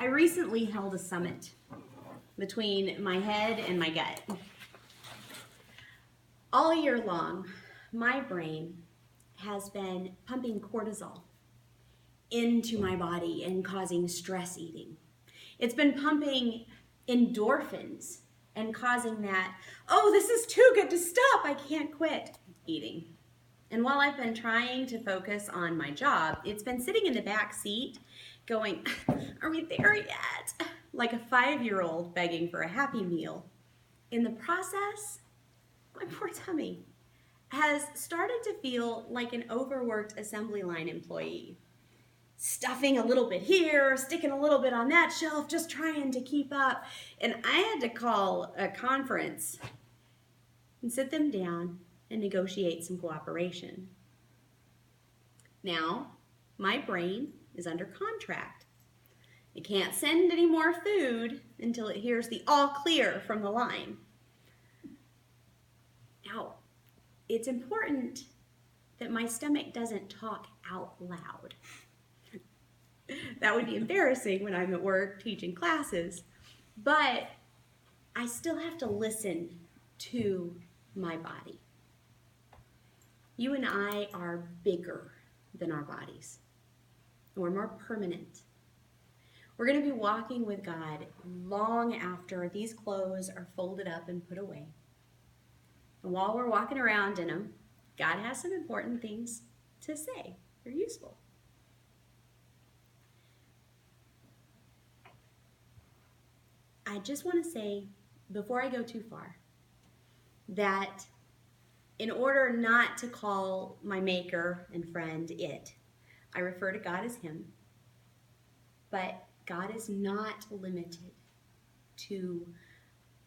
I recently held a summit between my head and my gut. All year long, my brain has been pumping cortisol into my body and causing stress eating. It's been pumping endorphins and causing that, oh, this is too good to stop, I can't quit eating. And while I've been trying to focus on my job, it's been sitting in the back seat going, are we there yet? Like a 5-year-old begging for a Happy Meal. In the process, my poor tummy has started to feel like an overworked assembly line employee. Stuffing a little bit here, sticking a little bit on that shelf, just trying to keep up. And I had to call a conference and sit them down and negotiate some cooperation. Now, my brain is under contract. It can't send any more food until it hears the all clear from the line. Now, it's important that my stomach doesn't talk out loud. That would be embarrassing when I'm at work teaching classes, but I still have to listen to my body. You and I are bigger than our bodies. We're more permanent. We're going to be walking with God long after these clothes are folded up and put away. And while we're walking around in them, God has some important things to say. They're useful. I just want to say, before I go too far, that in order not to call my maker and friend it, I refer to God as him. But God is not limited to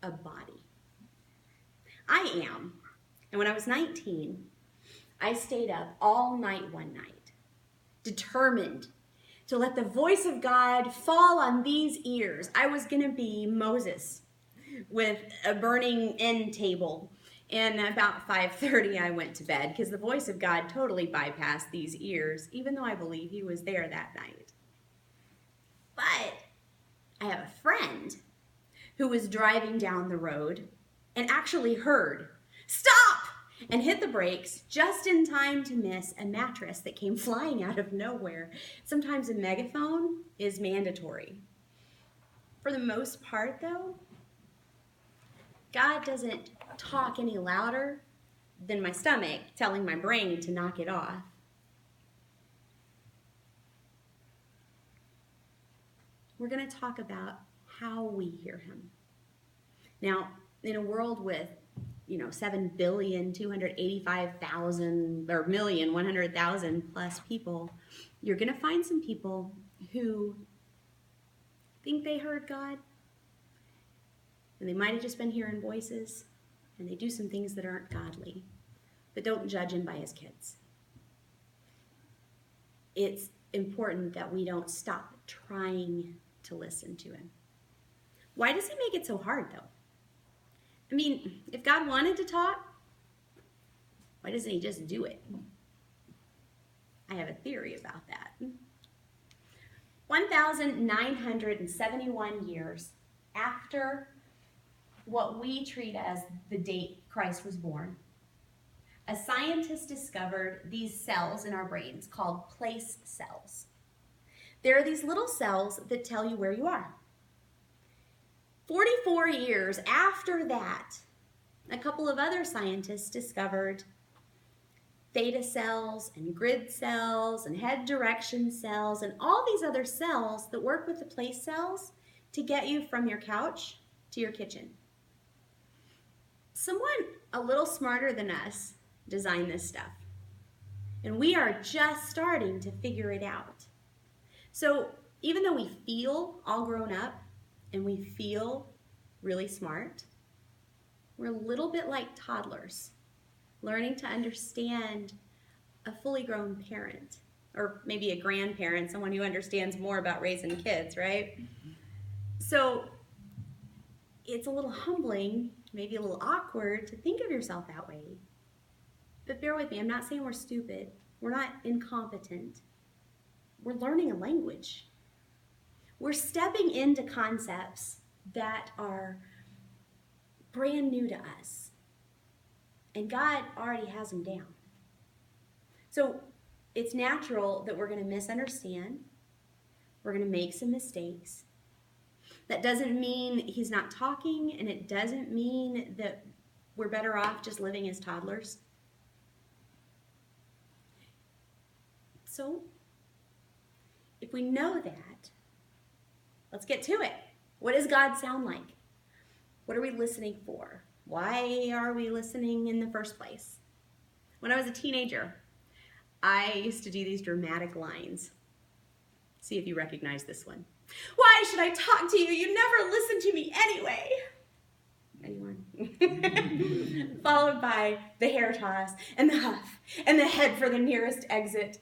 a body. I am. And when I was 19, I stayed up all night one night, determined to let the voice of God fall on these ears. I was going to be Moses with a burning end table. And about 5:30, I went to bed because the voice of God totally bypassed these ears, even though I believe he was there that night. But I have a friend who was driving down the road and actually heard, "Stop!" and hit the brakes just in time to miss a mattress that came flying out of nowhere. Sometimes a megaphone is mandatory. For the most part, though, God doesn't talk any louder than my stomach telling my brain to knock it off. We're going to talk about how we hear him. Now, in a world with 7,285,000 or 1,100,000 plus people, you're going to find some people who think they heard God, and they might have just been hearing voices, and they do some things that aren't godly, but don't judge him by his kids. It's important that we don't stop trying to listen to him. Why does he make it so hard, though? I mean, if God wanted to talk, why doesn't he just do it? I have a theory about that. 1,971 years after what we treat as the date Christ was born, a scientist discovered these cells in our brains called place cells. There are these little cells that tell you where you are. 44 years after that, a couple of other scientists discovered theta cells and grid cells and head direction cells and all these other cells that work with the place cells to get you from your couch to your kitchen. Someone a little smarter than us designed this stuff, and we are just starting to figure it out. So even though we feel all grown up and we feel really smart, we're a little bit like toddlers, learning to understand a fully grown parent, or maybe a grandparent, someone who understands more about raising kids, right? So it's a little humbling, maybe a little awkward to think of yourself that way. But bear with me, I'm not saying we're stupid. We're not incompetent. We're learning a language. we're stepping into concepts that are brand new to us. And God already has them down. So it's natural that we're going to misunderstand. We're going to make some mistakes. That doesn't mean he's not talking, and it doesn't mean that we're better off just living as toddlers. So, if we know that, let's get to it. What does God sound like? What are we listening for? Why are we listening in the first place? When I was a teenager, I used to do these dramatic lines. See if you recognize this one. Why should I talk to you? You never listen to me anyway. Anyone? Followed by the hair toss and the huff and the head for the nearest exit.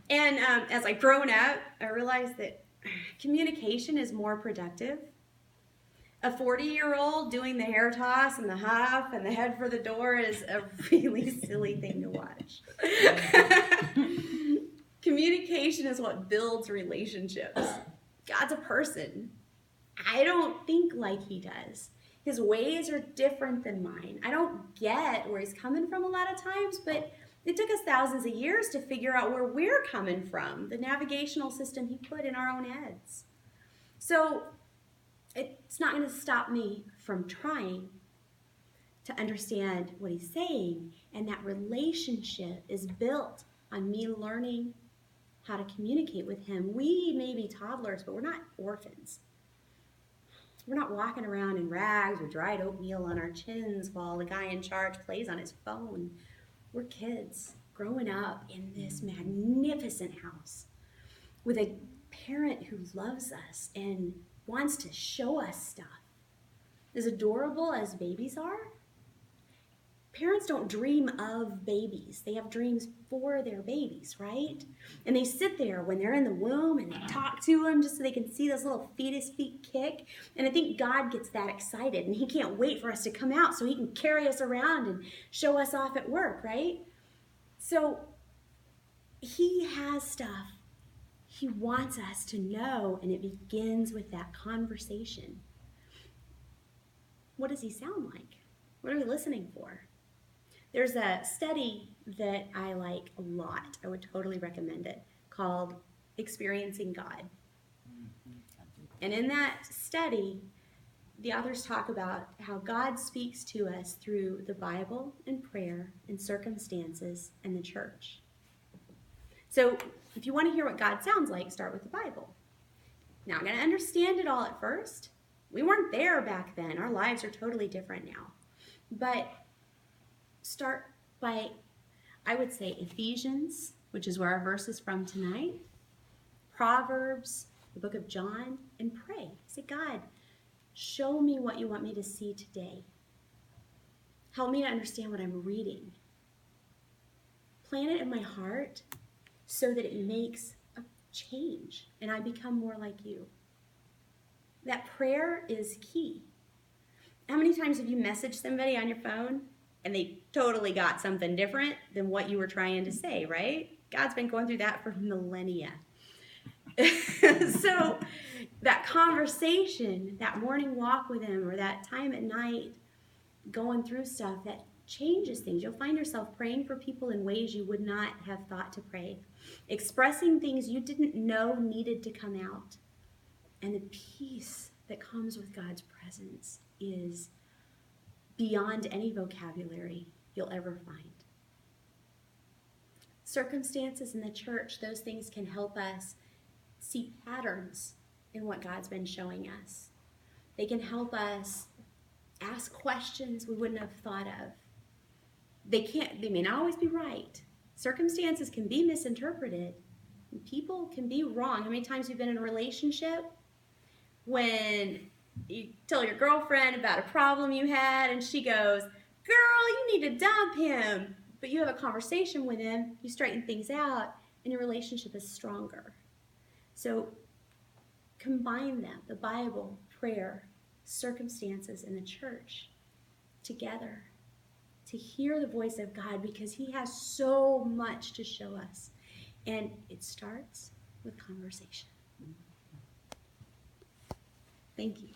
And as I've grown up, I realized that communication is more productive. A 40-year-old doing the hair toss and the huff and the head for the door is a really silly thing to watch. Communication is what builds relationships. God's a person. I don't think like he does. His ways are different than mine. I don't get where he's coming from a lot of times, but it took us thousands of years to figure out where we're coming from, the navigational system he put in our own heads. So it's not going to stop me from trying to understand what he's saying, and that relationship is built on me learning how to communicate with him. We may be toddlers, but we're not orphans. We're not walking around in rags with dried oatmeal on our chins while the guy in charge plays on his phone. We're kids growing up in this magnificent house with a parent who loves us and wants to show us stuff. As adorable as babies are, parents don't dream of babies. They have dreams for their babies, right? And they sit there when they're in the womb and they talk to them just so they can see those little fetus feet kick. And I think God gets that excited, and he can't wait for us to come out so he can carry us around and show us off at work, right? So he has stuff he wants us to know, and it begins with that conversation. What does he sound like? What are we listening for? There's a study that I like a lot. I would totally recommend it, called Experiencing God. And in that study, the authors talk about how God speaks to us through the Bible and prayer and circumstances and the church. So if you want to hear what God sounds like, start with the Bible. Now, I'm going to understand it all at first. We weren't there back then. Our lives are totally different now. But start by, I would say, Ephesians, which is where our verse is from tonight, Proverbs, the book of John, and pray. Say, God, show me what you want me to see today. Help me to understand what I'm reading. Plant it in my heart so that it makes a change and I become more like you. That prayer is key. How many times have you messaged somebody on your phone and they totally got something different than what you were trying to say, right? God's been going through that for millennia. So that conversation, that morning walk with him, or that time at night going through stuff, that changes things. You'll find yourself praying for people in ways you would not have thought to pray, expressing things you didn't know needed to come out. And the peace that comes with God's presence is beyond any vocabulary you'll ever find. Circumstances in the church, those things can help us see patterns in what God's been showing us. They can help us ask questions we wouldn't have thought of. They may not always be right. Circumstances can be misinterpreted. People can be wrong. How many times you've been in a relationship when you tell your girlfriend about a problem you had and she goes, girl, you need to dump him. But you have a conversation with him, you straighten things out, and your relationship is stronger. So combine them, the Bible, prayer, circumstances, and the church together to hear the voice of God, because he has so much to show us. And it starts with conversation. Thank you.